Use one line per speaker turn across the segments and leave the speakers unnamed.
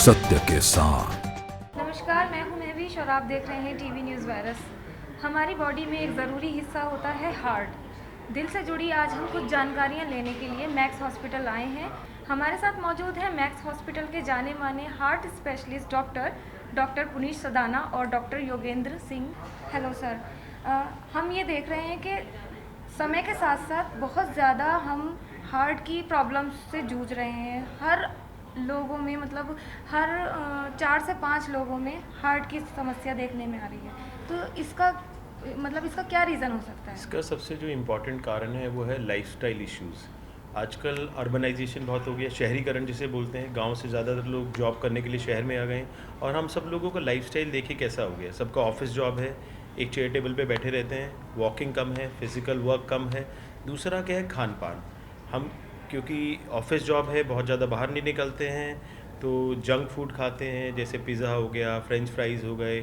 सत्य के साथ।
नमस्कार, मैं हूं महवीश और आप देख रहे हैं टीवी न्यूज़ वायरस। हमारी बॉडी में एक ज़रूरी हिस्सा होता है हार्ट। दिल से जुड़ी आज हम कुछ जानकारियां लेने के लिए मैक्स हॉस्पिटल आए हैं। हमारे साथ मौजूद हैं मैक्स हॉस्पिटल के जाने माने heart specialist doctor Puneet Sadana और doctor Yogendra Singh. Hello sir. हम ये देख रहे हैं कि समय के साथ साथ बहुत ज़्यादा हम हार्ट की प्रॉब्लम्स से जूझ रहे हैं। हर लोगों में मतलब हर 4 से 5 लोगों में हार्ट की समस्या देखने में आ रही है। तो इसका क्या रीज़न हो सकता है?
इसका सबसे जो इम्पोर्टेंट कारण है वो है लाइफस्टाइल इश्यूज़। आजकल अर्बनाइजेशन बहुत हो गया, शहरीकरण जिसे बोलते हैं। गांव से ज़्यादातर लोग जॉब करने के लिए शहर में आ गए हैं और हम सब लोगों का लाइफस्टाइल देखिए कैसा हो गया। सबका ऑफिस जॉब है, एक चेयर टेबल पे बैठे रहते हैं, वॉकिंग कम है, फिज़िकल वर्क कम है। दूसरा क्या है, खान पान। हम क्योंकि ऑफिस जॉब है, बहुत ज़्यादा बाहर नहीं निकलते हैं, तो जंक फूड खाते हैं, जैसे पिज़्ज़ा हो गया, फ्रेंच फ्राइज़ हो गए।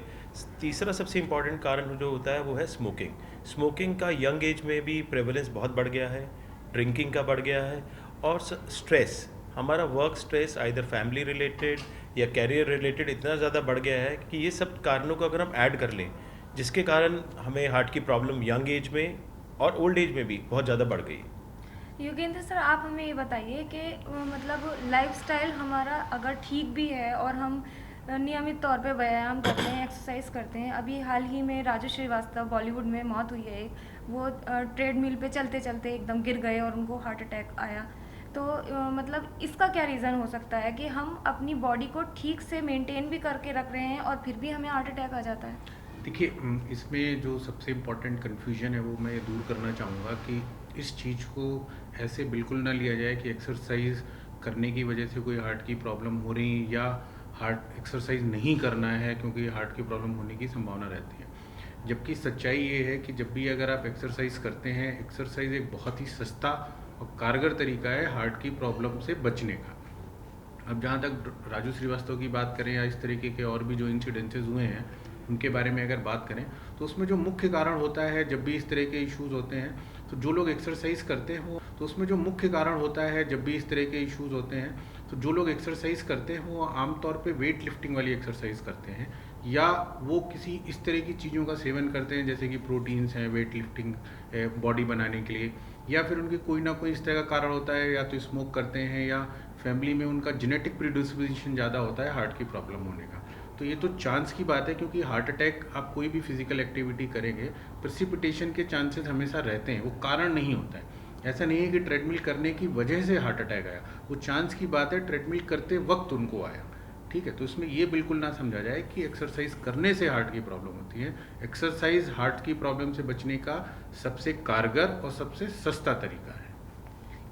तीसरा सबसे इम्पॉर्टेंट कारण जो होता है वो है स्मोकिंग। स्मोकिंग का यंग एज में भी प्रेवलेंस बहुत बढ़ गया है, ड्रिंकिंग का बढ़ गया है, और स्ट्रेस, हमारा work stress either family related या कैरियर रिलेटेड इतना ज़्यादा बढ़ गया है कि ये सब कारणों को अगर हम ऐड कर लें, जिसके कारण हमें हार्ट की प्रॉब्लम यंग एज में और ओल्ड एज में भी बहुत ज़्यादा बढ़ गई।
योगेंद्र सर, आप हमें ये बताइए कि लाइफस्टाइल हमारा अगर ठीक भी है और हम नियमित तौर पे व्यायाम करते हैं, एक्सरसाइज करते हैं। अभी हाल ही में राजू श्रीवास्तव, बॉलीवुड में मौत हुई है, वो ट्रेडमिल पे चलते चलते एकदम गिर गए और उनको हार्ट अटैक आया। तो इसका क्या रीज़न हो सकता है कि हम अपनी बॉडी को ठीक से मेंटेन भी करके रख रहे हैं और फिर भी हमें हार्ट अटैक आ जाता है?
देखिए, इसमें जो सबसे इम्पोर्टेंट कन्फ्यूजन है वो मैं दूर करना चाहूँगा कि इस चीज़ को ऐसे बिल्कुल ना लिया जाए कि एक्सरसाइज करने की वजह से कोई हार्ट की प्रॉब्लम हो रही, या हार्ट एक्सरसाइज नहीं करना है क्योंकि हार्ट की प्रॉब्लम होने की संभावना रहती है। जबकि सच्चाई ये है कि जब भी अगर आप एक्सरसाइज करते हैं, एक्सरसाइज एक बहुत ही सस्ता और कारगर तरीका है हार्ट की प्रॉब्लम से बचने का। अब जहाँ तक राजू श्रीवास्तव की बात करें या इस तरीके के और भी जो इंसिडेंसेस हुए हैं उनके बारे में अगर बात करें, तो उसमें जो मुख्य कारण होता है जब भी इस तरह के इश्यूज़ होते हैं, तो जो लोग एक्सरसाइज करते हैं वो, तो उसमें जो मुख्य कारण होता है जब भी इस तरह के इश्यूज़ होते हैं, तो जो लोग एक्सरसाइज करते हैं वो आमतौर पे वेट लिफ्टिंग वाली एक्सरसाइज करते हैं, या वो किसी इस तरह की चीज़ों का सेवन करते हैं जैसे कि प्रोटीन्स हैं वेट लिफ्टिंग बॉडी बनाने के लिए, या फिर उनके कोई ना कोई इस तरह का कारण होता है, या तो स्मोक करते हैं या फैमिली में उनका जेनेटिक प्रीडिस्पोजिशन ज़्यादा होता है हार्ट की प्रॉब्लम होने का। तो ये तो चांस की बात है, क्योंकि हार्ट अटैक आप कोई भी फिजिकल एक्टिविटी करेंगे, प्रेसिपिटेशन के चांसेस हमेशा रहते हैं, वो कारण नहीं होता है। ऐसा नहीं है कि ट्रेडमिल करने की वजह से हार्ट अटैक आया, वो चांस की बात है, ट्रेडमिल करते वक्त उनको आया। ठीक है, तो इसमें ये बिल्कुल ना समझा जाए कि एक्सरसाइज करने से हार्ट की प्रॉब्लम होती है। एक्सरसाइज हार्ट की प्रॉब्लम से बचने का सबसे कारगर और सबसे सस्ता तरीका है।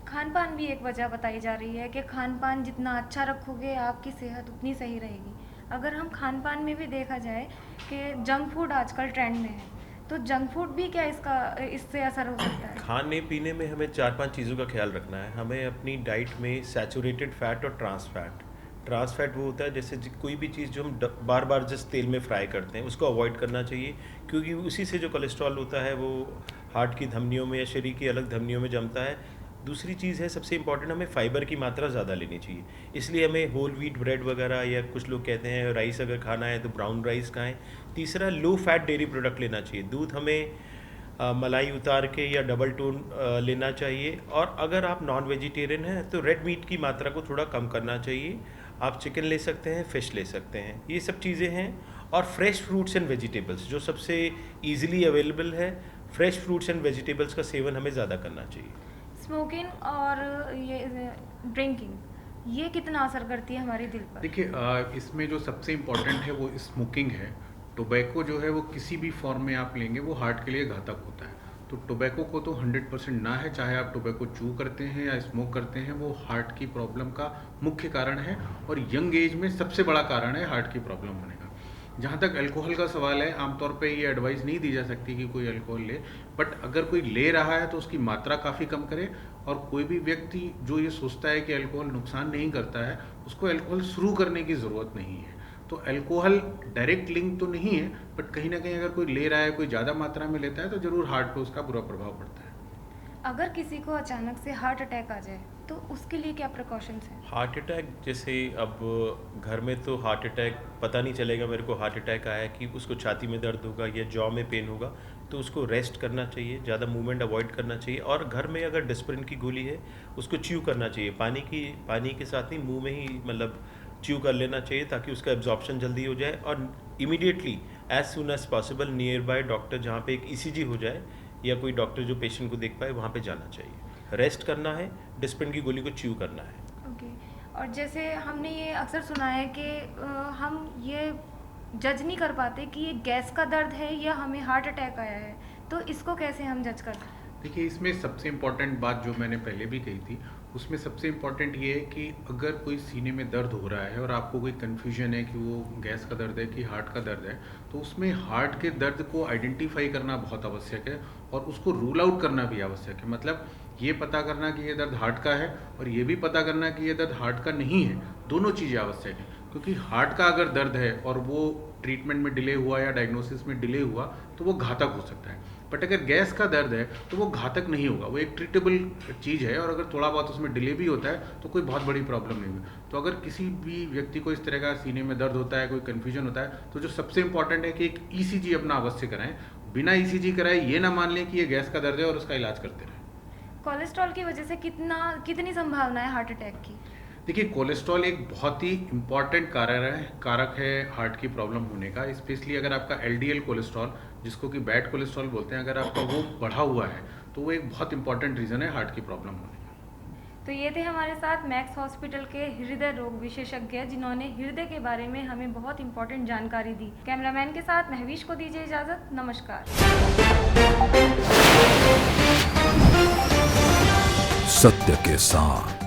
खान पान भी एक वजह बताई जा रही है कि खान पान जितना अच्छा रखोगे आपकी सेहत उतनी सही रहेगी। अगर हम खान पान में भी देखा जाए कि जंक फूड आजकल ट्रेंड में है, तो जंक फूड भी क्या इससे असर हो सकता है?
खाने पीने में हमें 4-5 चीज़ों का ख्याल रखना है। हमें अपनी डाइट में सैचुरेटेड फैट और ट्रांस फैट वो होता है जैसे कोई भी चीज़ जो हम बार बार जिस तेल में फ्राई करते हैं उसको अवॉइड करना चाहिए, क्योंकि उसी से जो कोलेस्ट्रॉल होता है वो हार्ट की धमनियों में या शरीर की अलग धमनियों में जमता है। दूसरी चीज़ है सबसे इम्पॉर्टेंट, हमें फाइबर की मात्रा ज़्यादा लेनी चाहिए। इसलिए हमें होल व्हीट ब्रेड वगैरह, या कुछ लोग कहते हैं राइस अगर खाना है तो ब्राउन राइस खाएं। तीसरा, लो फैट डेयरी प्रोडक्ट लेना चाहिए। दूध हमें मलाई उतार के या डबल टोन लेना चाहिए। और अगर आप नॉन वेजिटेरियन हैं तो रेड मीट की मात्रा को थोड़ा कम करना चाहिए। आप चिकन ले सकते हैं, फ़िश ले सकते हैं, ये सब चीज़ें हैं। और फ्रेश फ्रूट्स एंड वेजिटेबल्स जो सबसे ईजिली अवेलेबल है, फ्रेश फ्रूट्स एंड वेजिटेबल्स का सेवन हमें ज़्यादा करना चाहिए।
स्मोकिंग और ये ड्रिंकिंग, ये कितना असर करती है हमारे दिल पर?
देखिए, इसमें जो सबसे इम्पोर्टेंट है वो स्मोकिंग है। टोबैको जो है वो किसी भी फॉर्म में आप लेंगे वो हार्ट के लिए घातक होता है। तो टोबैको को तो 100% ना है, चाहे आप टोबैको चू करते हैं या स्मोक करते हैं, वो हार्ट की प्रॉब्लम का मुख्य कारण है, और यंग एज में सबसे बड़ा कारण है हार्ट की प्रॉब्लम होने का। जहाँ तक अल्कोहल का सवाल है, आमतौर पे ये एडवाइस नहीं दी जा सकती कि कोई अल्कोहल ले, बट अगर कोई ले रहा है तो उसकी मात्रा काफ़ी कम करे। और कोई भी व्यक्ति जो ये सोचता है कि अल्कोहल नुकसान नहीं करता है, उसको अल्कोहल शुरू करने की ज़रूरत नहीं है। तो अल्कोहल डायरेक्ट लिंक तो नहीं है, बट कहीं ना कहीं अगर कोई ले रहा है, कोई ज़्यादा मात्रा में लेता है, तो ज़रूर हार्ट पे उसका बुरा प्रभाव पड़ता है।
अगर किसी को अचानक से हार्ट अटैक आ जाए तो उसके लिए क्या प्रिकॉशंस हैं?
हार्ट अटैक जैसे अब घर में तो हार्ट अटैक पता नहीं चलेगा मेरे को हार्ट अटैक आया कि उसको छाती में दर्द होगा या जॉ में पेन होगा, तो उसको रेस्ट करना चाहिए, ज़्यादा मूवमेंट अवॉइड करना चाहिए। और घर में अगर डिस्प्रिन की गोली है उसको च्यू करना चाहिए, पानी के साथ नहीं, मुंह में ही मतलब च्यू कर लेना चाहिए ताकि उसका एब्जॉर्प्शन जल्दी हो जाए। और immediately as soon as possible nearby doctor जहाँ पे एक ईसीजी हो जाए या कोई डॉक्टर जो पेशेंट को देख पाए वहाँ पे जाना चाहिए। रेस्ट करना है, डिस्प्रिन की गोली को च्यू करना है।
ओके। और जैसे हमने ये अक्सर सुना है कि हम ये जज नहीं कर पाते कि ये गैस का दर्द है या हमें हार्ट अटैक आया है, तो इसको कैसे हम जज करते हैं?
देखिए, इसमें सबसे इम्पॉर्टेंट बात जो मैंने पहले भी कही थी, उसमें सबसे इम्पॉर्टेंट ये है कि अगर कोई सीने में दर्द हो रहा है और आपको कोई कन्फ्यूजन है कि वो गैस का दर्द है कि हार्ट का दर्द है, तो उसमें हार्ट के दर्द को आइडेंटिफाई करना बहुत आवश्यक है और उसको रूल आउट करना भी आवश्यक है। मतलब ये पता करना कि ये दर्द हार्ट का है और ये भी पता करना कि ये दर्द हार्ट का नहीं है, दोनों चीज़ें आवश्यक हैं। क्योंकि हार्ट का अगर दर्द है और वो ट्रीटमेंट में डिले हुआ या डायग्नोसिस में डिले हुआ तो वो घातक हो सकता है। बट अगर गैस का दर्द है तो वो घातक नहीं होगा, वो एक ट्रीटेबल चीज़ है और अगर थोड़ा बहुत उसमें डिले भी होता है तो कोई बहुत बड़ी प्रॉब्लम नहीं होगी। तो अगर किसी भी व्यक्ति को इस तरह का सीने में दर्द होता है, कोई कन्फ्यूजन होता है, तो जो सबसे इंपॉर्टेंट है कि एक ईसीजी अपना अवश्य कराएं। बिना ईसीजी कराए ये ना मान लें कि ये गैस का दर्द है और उसका इलाज करते रहें।
कोलेस्ट्रॉल की वजह से कितनी संभावना है हार्ट अटैक की?
देखिए, कोलेस्ट्रॉल एक बहुत ही इम्पॉर्टेंट कारक है हार्ट की प्रॉब्लम होने का। स्पेशली अगर आपका एलडीएल कोलेस्ट्रॉल, जिसको कि बैड कोलेस्ट्रॉल बोलते हैं, अगर आपका वो बढ़ा हुआ है तो वो एक बहुत इंपॉर्टेंट रीज़न है हार्ट की प्रॉब्लम होने का।
तो ये थे हमारे साथ मैक्स हॉस्पिटल के हृदय रोग विशेषज्ञ, जिन्होंने हृदय के बारे में हमें बहुत इंपॉर्टेंट जानकारी दी। कैमरामैन के साथ महवीश को दीजिए इजाज़त। नमस्कार।
सत्य के साथ।